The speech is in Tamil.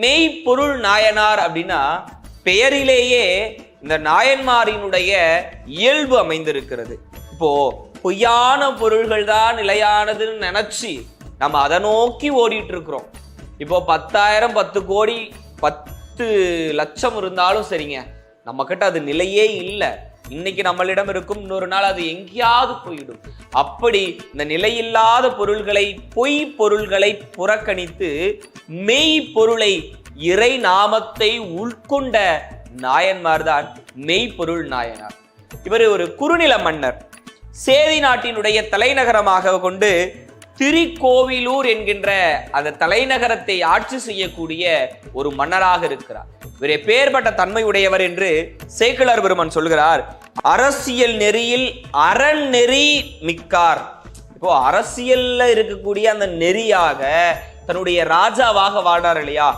மெய்ப்பொருள் நாயனார் அப்படின்னா பெயரிலேயே இந்த நாயன்மாரினுடைய இயல்பு அமைந்திருக்கிறது. இப்போ பொய்யான பொருள்கள் தான் நிலையானதுன்னு நினைச்சு நம்ம அதை நோக்கி ஓடிட்டு இருக்கிறோம். இப்போ 10,000 10 கோடி 10 லட்சம் இருந்தாலும் சரிங்க, நம்ம கிட்ட அது நிலையே இல்லை. இன்னைக்கு நம்மளிடம் இருக்கும், இன்னொரு நாள் அது எங்கேயாவது போயிடும். அப்படி இந்த நிலையில்லாத பொருள்களை, பொய் பொருள்களை புறக்கணித்து மெய் பொருளை, இறை நாமத்தை உள்கொண்ட நாயன்மார் தான் மெய்ப்பொருள் நாயனார். இவர் ஒரு குறுநில மன்னர். சேதி நாட்டினுடைய தலைநகரமாக கொண்டு திருக்கோவிலூர் என்கின்ற அந்த தலைநகரத்தை ஆட்சி செய்யக்கூடிய ஒரு மன்னராக இருக்கிறார். இவர் எப்பேற்பட்ட தன்மை உடையவர் என்று சேக்கிழார் பெருமான் சொல்கிறார். அரசியல் நெறியில் அறநெறி மிக்கார். இப்போ அரசியல்ல இருக்கக்கூடிய அந்த நெறியாக தன்னுடைய ராஜாவாக வாழ்றார் இல்லையா,